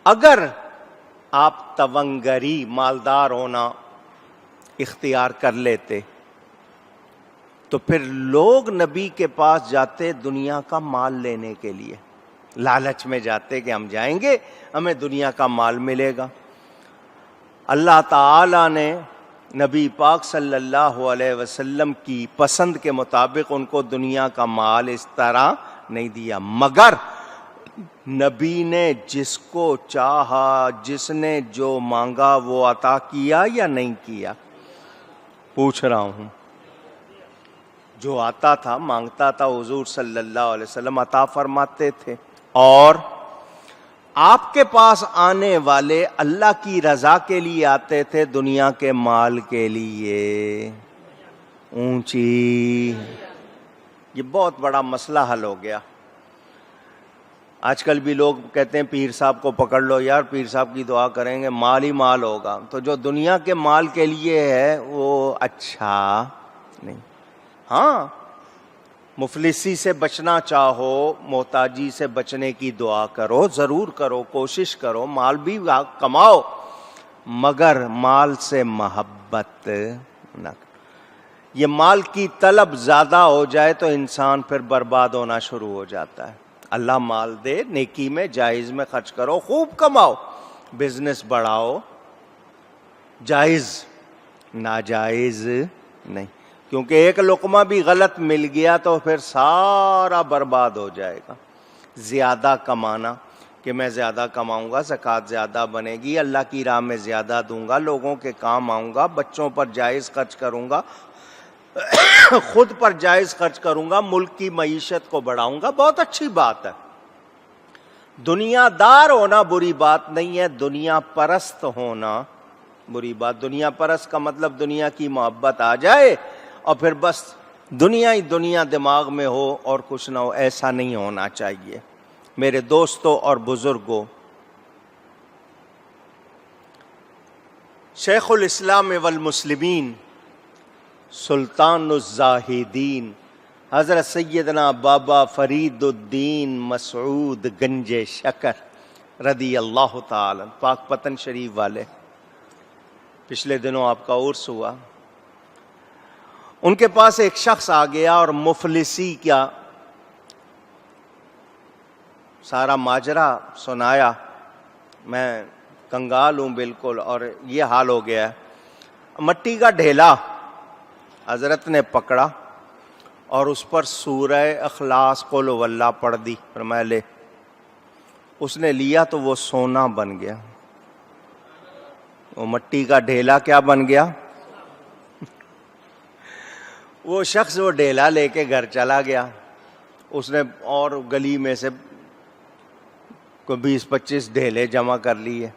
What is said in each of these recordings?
اگر آپ تونگری مالدار ہونا اختیار کر لیتے تو پھر لوگ نبی کے پاس جاتے دنیا کا مال لینے کے لیے، لالچ میں جاتے کہ ہم جائیں گے ہمیں دنیا کا مال ملے گا۔ اللہ تعالی نے نبی پاک صلی اللہ علیہ وسلم کی پسند کے مطابق ان کو دنیا کا مال اس طرح نہیں دیا، مگر نبی نے جس کو چاہا، جس نے جو مانگا وہ عطا کیا یا نہیں کیا؟ پوچھ رہا ہوں۔ جو آتا تھا مانگتا تھا حضور صلی اللہ علیہ وسلم عطا فرماتے تھے، اور آپ کے پاس آنے والے اللہ کی رضا کے لیے آتے تھے، دنیا کے مال کے لیے۔ اونچی، یہ بہت بڑا مسئلہ حل ہو گیا۔ آج کل بھی لوگ کہتے ہیں پیر صاحب کو پکڑ لو، یار پیر صاحب کی دعا کریں گے مال ہی مال ہوگا، تو جو دنیا کے مال کے لیے ہے وہ اچھا نہیں۔ ہاں، مفلسی سے بچنا چاہو، محتاجی سے بچنے کی دعا کرو، ضرور کرو، کوشش کرو، مال بھی کماؤ، مگر مال سے محبت نہ کرو۔ یہ مال کی طلب زیادہ ہو جائے تو انسان پھر برباد ہونا شروع ہو جاتا ہے۔ اللہ مال دے، نیکی میں جائز میں خرچ کرو، خوب کماؤ، بزنس بڑھاؤ، جائز ناجائز نہیں، کیونکہ ایک لقمہ بھی غلط مل گیا تو پھر سارا برباد ہو جائے گا۔ زیادہ کمانا کہ میں زیادہ کماؤں گا، زکوٰۃ زیادہ بنے گی، اللہ کی راہ میں زیادہ دوں گا، لوگوں کے کام آؤں گا، بچوں پر جائز خرچ کروں گا، خود پر جائز خرچ کروں گا، ملک کی معیشت کو بڑھاؤں گا، بہت اچھی بات ہے۔ دنیا دار ہونا بری بات نہیں ہے، دنیا پرست ہونا بری بات۔ دنیا پرست کا مطلب دنیا کی محبت آ جائے اور پھر بس دنیا ہی دنیا دماغ میں ہو اور کچھ نہ ہو، ایسا نہیں ہونا چاہیے۔ میرے دوستوں اور بزرگوں، شیخ الاسلام والمسلمین سلطان الزاہدین حضرت سیدنا بابا فرید الدین مسعود گنج شکر رضی اللہ تعالی، پاک پتن شریف والے، پچھلے دنوں آپ کا عرس ہوا۔ ان کے پاس ایک شخص آ گیا اور مفلسی کا سارا ماجرا سنایا، میں کنگال ہوں بالکل اور یہ حال ہو گیا ہے۔ مٹی کا ڈھیلا حضرت نے پکڑا اور اس پر سورہ اخلاص قل ہو اللہ پڑھ دی، فرمایا لے۔ اس نے لیا تو وہ سونا بن گیا، وہ مٹی کا ڈھیلا کیا بن گیا؟ وہ شخص وہ ڈھیلا لے کے گھر چلا گیا، اس نے اور گلی میں سے کوئی 20-25 ڈھیلے جمع کر لیے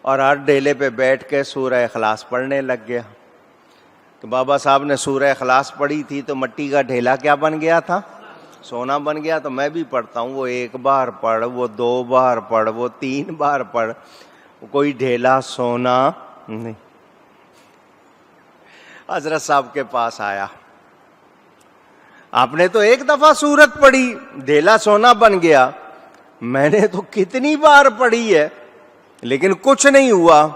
اور ہر ڈھیلے پہ بیٹھ کے سورہ اخلاص پڑھنے لگ گیا۔ کہ بابا صاحب نے سورہ اخلاص پڑھی تھی تو مٹی کا ڈھیلا کیا بن گیا تھا؟ سونا بن گیا۔ تو میں بھی پڑھتا ہوں، وہ 1 بار پڑھ، وہ 2 بار پڑھ، وہ 3 بار پڑھ، کوئی ڈھیلا سونا نہیں۔ حضرت صاحب کے پاس آیا، آپ نے تو 1 دفعہ سورت پڑھی، ڈھیلا سونا بن گیا، میں نے تو کتنی بار پڑھی ہے لیکن کچھ نہیں ہوا۔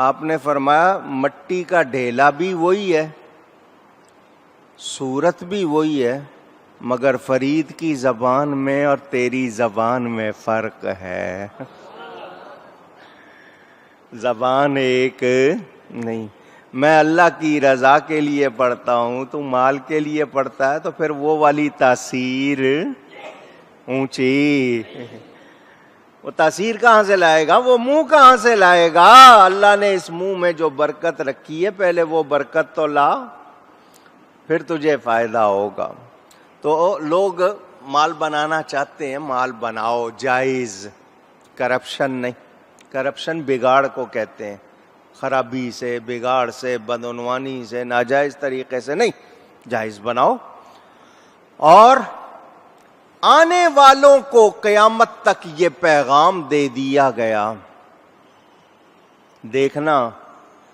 آپ نے فرمایا مٹی کا ڈھیلا بھی وہی ہے، سورت بھی وہی ہے، مگر فرید کی زبان میں اور تیری زبان میں فرق ہے، زبان ایک نہیں۔ میں اللہ کی رضا کے لیے پڑھتا ہوں، تو مال کے لیے پڑھتا ہے، تو پھر وہ والی تاثیر اونچی، وہ تاثیر کہاں سے لائے گا؟ وہ منہ کہاں سے لائے گا؟ اللہ نے اس منہ میں جو برکت رکھی ہے پہلے وہ برکت تو لا، پھر تجھے فائدہ ہوگا۔ تو لوگ مال بنانا چاہتے ہیں، مال بناؤ جائز، کرپشن نہیں۔ کرپشن بگاڑ کو کہتے ہیں، خرابی سے، بگاڑ سے، بدعنوانی سے، ناجائز طریقے سے نہیں، جائز بناؤ۔ اور آنے والوں کو قیامت تک یہ پیغام دے دیا گیا، دیکھنا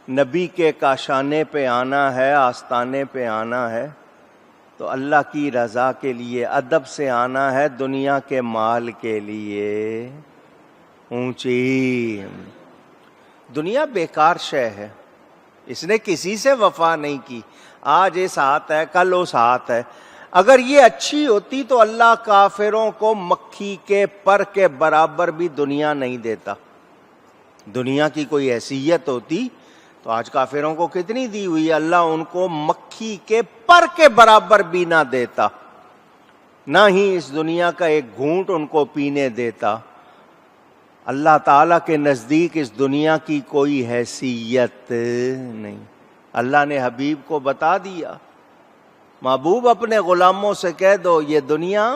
نبی کے کاشانے پہ آنا ہے، آستانے پہ آنا ہے تو اللہ کی رضا کے لیے ادب سے آنا ہے، دنیا کے مال کے لیے اونچی. دنیا بیکار شے ہے, اس نے کسی سے وفا نہیں کی. آج اس ہاتھ ہے, کل اس ہاتھ ہے. اگر یہ اچھی ہوتی تو اللہ کافروں کو مکھی کے پر کے برابر بھی دنیا نہیں دیتا. دنیا کی کوئی حیثیت ہوتی تو آج کافروں کو کتنی دی ہوئی ہے, اللہ ان کو مکھی کے پر کے برابر بھی نہ دیتا, نہ ہی اس دنیا کا ایک گھونٹ ان کو پینے دیتا. اللہ تعالیٰ کے نزدیک اس دنیا کی کوئی حیثیت نہیں. اللہ نے حبیب کو بتا دیا, محبوب اپنے غلاموں سے کہہ دو یہ دنیا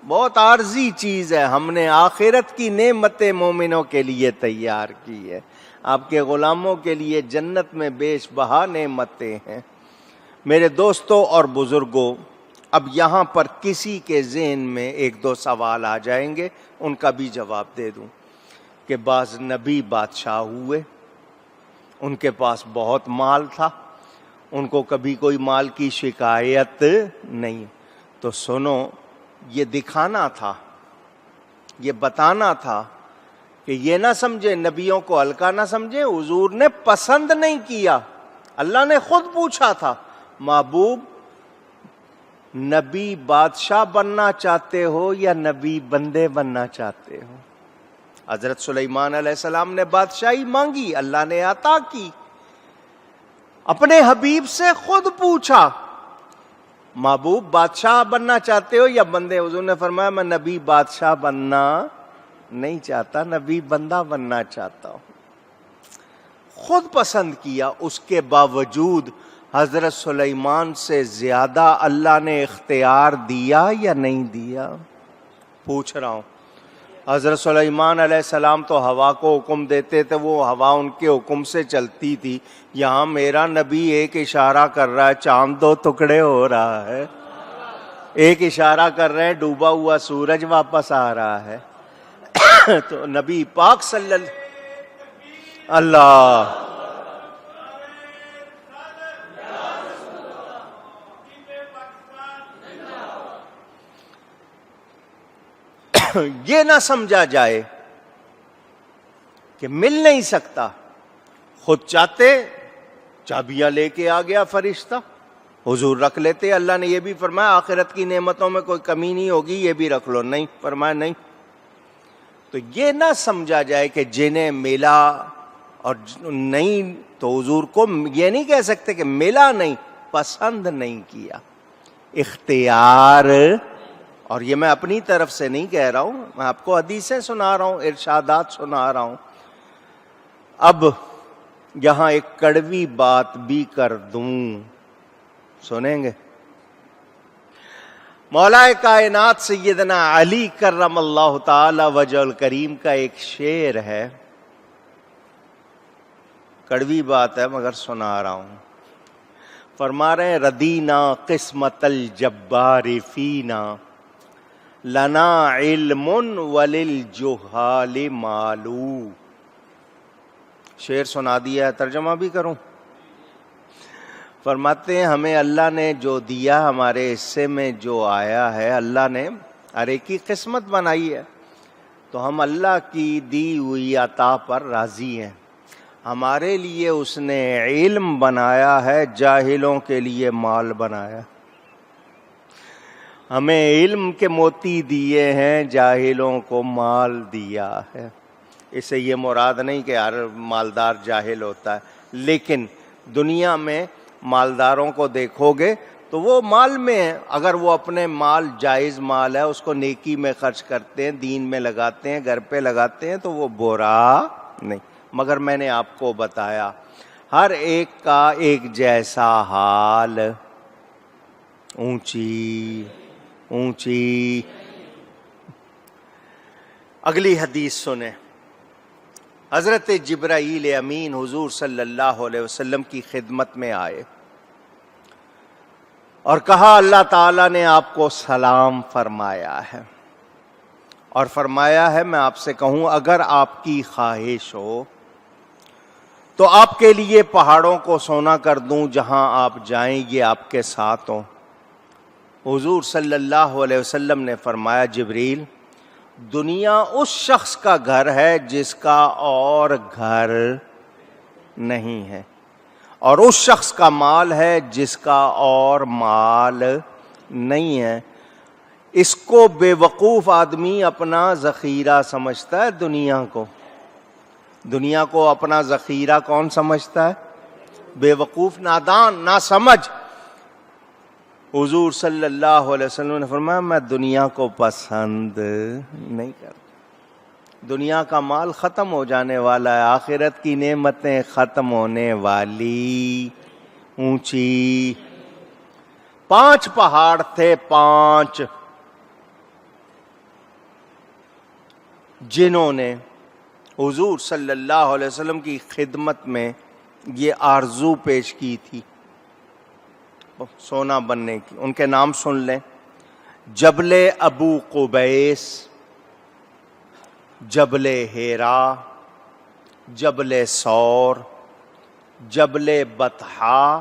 بہت عارضی چیز ہے, ہم نے آخرت کی نعمتیں مومنوں کے لیے تیار کی ہے, آپ کے غلاموں کے لیے جنت میں بیش بہا نعمتیں ہیں. میرے دوستوں اور بزرگوں, اب یہاں پر کسی کے ذہن میں ایک دو سوال آ جائیں گے, ان کا بھی جواب دے دوں کہ بعض نبی بادشاہ ہوئے, ان کے پاس بہت مال تھا, ان کو کبھی کوئی مال کی شکایت نہیں. تو سنو, یہ دکھانا تھا, یہ بتانا تھا کہ یہ نہ سمجھے, نبیوں کو ہلکا نہ سمجھے. حضور نے پسند نہیں کیا, اللہ نے خود پوچھا تھا, محبوب نبی بادشاہ بننا چاہتے ہو یا نبی بندے بننا چاہتے ہو؟ حضرت سلیمان علیہ السلام نے بادشاہی مانگی, اللہ نے عطا کی. اپنے حبیب سے خود پوچھا, محبوب بادشاہ بننا چاہتے ہو یا بندے؟ حضور نے فرمایا میں نبی بادشاہ بننا نہیں چاہتا, نبی بندہ بننا چاہتا ہوں. خود پسند کیا. اس کے باوجود حضرت سلیمان سے زیادہ اللہ نے اختیار دیا یا نہیں دیا؟ پوچھ رہا ہوں. حضرت سلیمان علیہ السلام تو ہوا کو حکم دیتے تھے, وہ ہوا ان کے حکم سے چلتی تھی. یہاں میرا نبی ایک اشارہ کر رہا ہے, چاند دو ٹکڑے ہو رہا ہے, ایک اشارہ کر رہے ہیں, ڈوبا ہوا سورج واپس آ رہا ہے. تو نبی پاک صلی اللہ یہ نہ سمجھا جائے کہ مل نہیں سکتا. خود چاہتے چابیاں لے کے آ گیا فرشتہ, حضور رکھ لیتے. اللہ نے یہ بھی فرمایا آخرت کی نعمتوں میں کوئی کمی نہیں ہوگی, یہ بھی رکھ لو. نہیں, فرمایا نہیں. تو یہ نہ سمجھا جائے کہ جنہیں ملا اور نہیں, تو حضور کو یہ نہیں کہہ سکتے کہ ملا نہیں, پسند نہیں کیا. اختیار, اور یہ میں اپنی طرف سے نہیں کہہ رہا ہوں, میں آپ کو حدیثیں سنا رہا ہوں, ارشادات سنا رہا ہوں. اب یہاں ایک کڑوی بات بھی کر دوں, سنیں گے؟ مولا کائنات سیدنا علی کرم اللہ تعالی وجہ الکریم کا ایک شعر ہے, کڑوی بات ہے مگر سنا رہا ہوں. فرما رہے ہیں ردینا قسمت الجبار فینا لنا علم وللجہال مالو. شعر سنا دیا ہے, ترجمہ بھی کروں. فرماتے ہیں ہمیں اللہ نے جو دیا, ہمارے حصے میں جو آیا ہے, اللہ نے ہر ایک کی قسمت بنائی ہے, تو ہم اللہ کی دی ہوئی عطا پر راضی ہیں. ہمارے لیے اس نے علم بنایا ہے, جاہلوں کے لیے مال بنایا. ہمیں علم کے موتی دیے ہیں, جاہلوں کو مال دیا ہے. اس سے یہ مراد نہیں کہ ہر مالدار جاہل ہوتا ہے, لیکن دنیا میں مالداروں کو دیکھو گے تو وہ مال میں ہیں. اگر وہ اپنے مال جائز مال ہے اس کو نیکی میں خرچ کرتے ہیں, دین میں لگاتے ہیں, گھر پہ لگاتے ہیں, تو وہ برا نہیں. مگر میں نے آپ کو بتایا ہر ایک کا ایک جیسا حال, اونچی اونچی. اگلی حدیث سنیں. حضرت جبرائیل امین حضور صلی اللہ علیہ وسلم کی خدمت میں آئے اور کہا اللہ تعالیٰ نے آپ کو سلام فرمایا ہے, اور فرمایا ہے میں آپ سے کہوں اگر آپ کی خواہش ہو تو آپ کے لیے پہاڑوں کو سونا کر دوں, جہاں آپ جائیں یہ آپ کے ساتھ ہوں. حضور صلی اللہ علیہ وسلم نے فرمایا جبریل دنیا اس شخص کا گھر ہے جس کا اور گھر نہیں ہے، اور اس شخص کا مال ہے جس کا اور مال نہیں ہے۔ اس کو بے وقوف آدمی اپنا ذخیرہ سمجھتا ہے۔ دنیا کو اپنا ذخیرہ کون سمجھتا ہے؟ بے وقوف، نادان، ناسمجھ۔ حضور صلی اللہ علیہ وسلم نے فرمایا میں دنیا کو پسند نہیں کرتا۔ دنیا کا مال ختم ہو جانے والا ہے، آخرت کی نعمتیں ختم ہونے والی، اونچی۔ 5 پہاڑ تھے، 5، جنہوں نے حضور صلی اللہ علیہ وسلم کی خدمت میں یہ آرزو پیش کی تھی سونا بننے کی۔ ان کے نام سن لیں: جبل ابو قبیس، جبل ہیرا، جبل سور، جبل بطحا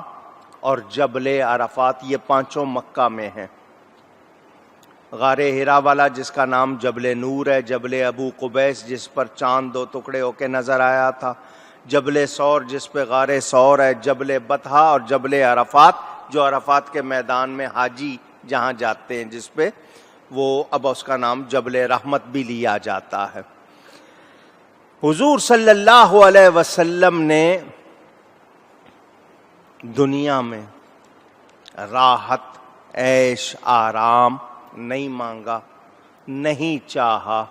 اور جبل عرفات۔ یہ 5 مکہ میں ہیں۔ غار ہیرا والا جس کا نام جبل نور ہے، جبل ابو قبیس جس پر چاند 2 ٹکڑے ہو کے نظر آیا تھا، جبل سور جس پہ غار سور ہے، جبل بطحا اور جبل عرفات جو عرفات کے میدان میں حاجی جہاں جاتے ہیں، جس پہ وہ اب اس کا نام جبل رحمت بھی لیا جاتا ہے۔ حضور صلی اللہ علیہ وسلم نے دنیا میں راحت، عیش، آرام نہیں مانگا، نہیں چاہا،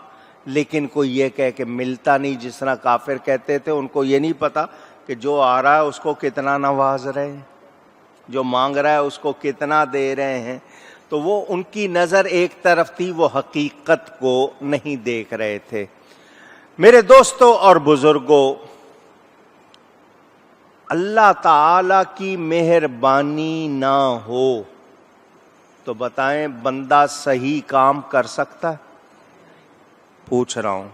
لیکن کوئی یہ کہے کہ ملتا نہیں، جس طرح کافر کہتے تھے۔ ان کو یہ نہیں پتا کہ جو آ رہا ہے اس کو کتنا نواز رہے ہیں، جو مانگ رہا ہے اس کو کتنا دے رہے ہیں۔ تو وہ ان کی نظر ایک طرف تھی، وہ حقیقت کو نہیں دیکھ رہے تھے۔ میرے دوستوں اور بزرگوں، اللہ تعالی کی مہربانی نہ ہو تو بتائیں بندہ صحیح کام کر سکتا ہے؟ پوچھ رہا ہوں،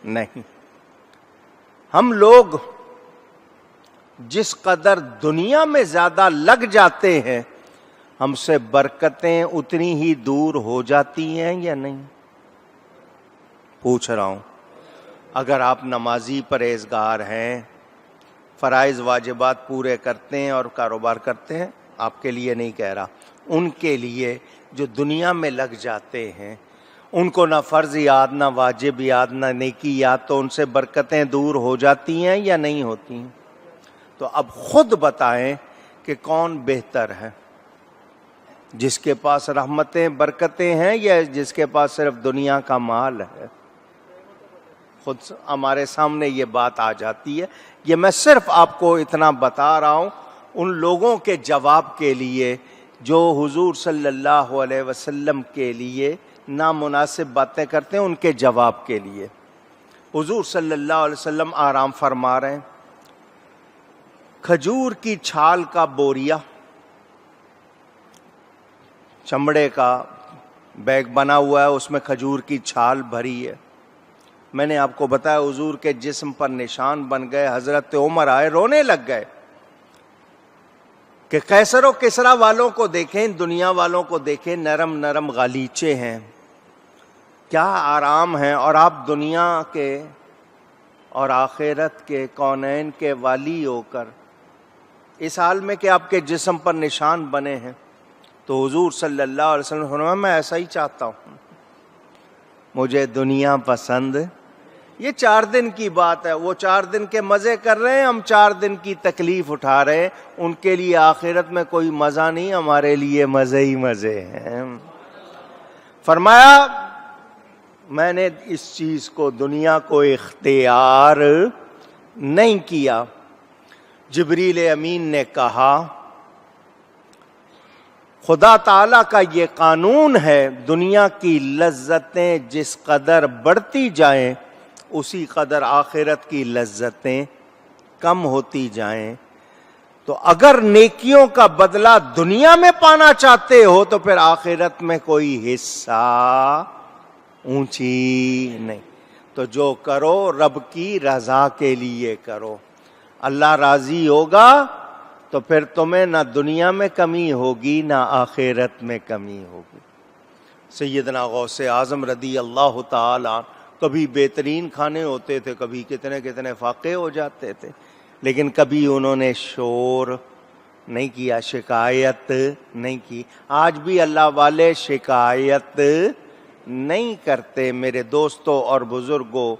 نہیں۔ ہم لوگ جس قدر دنیا میں زیادہ لگ جاتے ہیں، ہم سے برکتیں اتنی ہی دور ہو جاتی ہیں یا نہیں؟ پوچھ رہا ہوں۔ اگر آپ نمازی پرہیزگار ہیں، فرائض واجبات پورے کرتے ہیں اور کاروبار کرتے ہیں، آپ کے لیے نہیں کہہ رہا، ان کے لیے جو دنیا میں لگ جاتے ہیں، ان کو نہ فرض یاد، نہ واجب یاد، نہ نیکی یاد، تو ان سے برکتیں دور ہو جاتی ہیں یا نہیں ہوتی ہیں؟ تو اب خود بتائیں کہ کون بہتر ہے، جس کے پاس رحمتیں، برکتیں ہیں، یا جس کے پاس صرف دنیا کا مال ہے؟ خود ہمارے سامنے یہ بات آ جاتی ہے۔ یہ میں صرف آپ کو اتنا بتا رہا ہوں ان لوگوں کے جواب کے لیے جو حضور صلی اللہ علیہ وسلم کے لیے نامناسب باتیں کرتے ہیں، ان کے جواب کے لیے۔ حضور صلی اللہ علیہ وسلم آرام فرما رہے ہیں، کھجور کی چھال کا بوریا، چمڑے کا بیگ بنا ہوا ہے، اس میں کھجور کی چھال بھری ہے۔ میں نے آپ کو بتایا حضور کے جسم پر نشان بن گئے۔ حضرت عمر آئے، رونے لگ گئے کہ قیصر و کسریٰ والوں کو دیکھیں، دنیا والوں کو دیکھیں، نرم نرم غالیچے ہیں، کیا آرام ہے، اور آپ دنیا کے اور آخرت کے، کونین کے والی ہو کر اس حال میں کہ آپ کے جسم پر نشان بنے ہیں۔ تو حضور صلی اللہ علیہ وسلم نے فرمایا میں ایسا ہی چاہتا ہوں، مجھے دنیا پسند۔ یہ 4 دن کی بات ہے، وہ 4 دن کے مزے کر رہے ہیں، ہم 4 دن کی تکلیف اٹھا رہے ہیں۔ ان کے لیے آخرت میں کوئی مزہ نہیں، ہمارے لیے مزے ہی مزے ہیں۔ فرمایا میں نے اس چیز کو، دنیا کو اختیار نہیں کیا۔ جبریل امین نے کہا خدا تعالی کا یہ قانون ہے، دنیا کی لذتیں جس قدر بڑھتی جائیں اسی قدر آخرت کی لذتیں کم ہوتی جائیں۔ تو اگر نیکیوں کا بدلہ دنیا میں پانا چاہتے ہو تو پھر آخرت میں کوئی حصہ اونچی نہیں۔ تو جو کرو رب کی رضا کے لیے کرو، اللہ راضی ہوگا تو پھر تمہیں نہ دنیا میں کمی ہوگی نہ آخرت میں کمی ہوگی۔ سیدنا غوث اعظم رضی اللہ تعالی عنہ، کبھی بہترین کھانے ہوتے تھے، کبھی کتنے کتنے فاقے ہو جاتے تھے، لیکن کبھی انہوں نے شور نہیں کیا، شکایت نہیں کی۔ آج بھی اللہ والے شکایت نہیں کرتے۔ میرے دوستوں اور بزرگوں،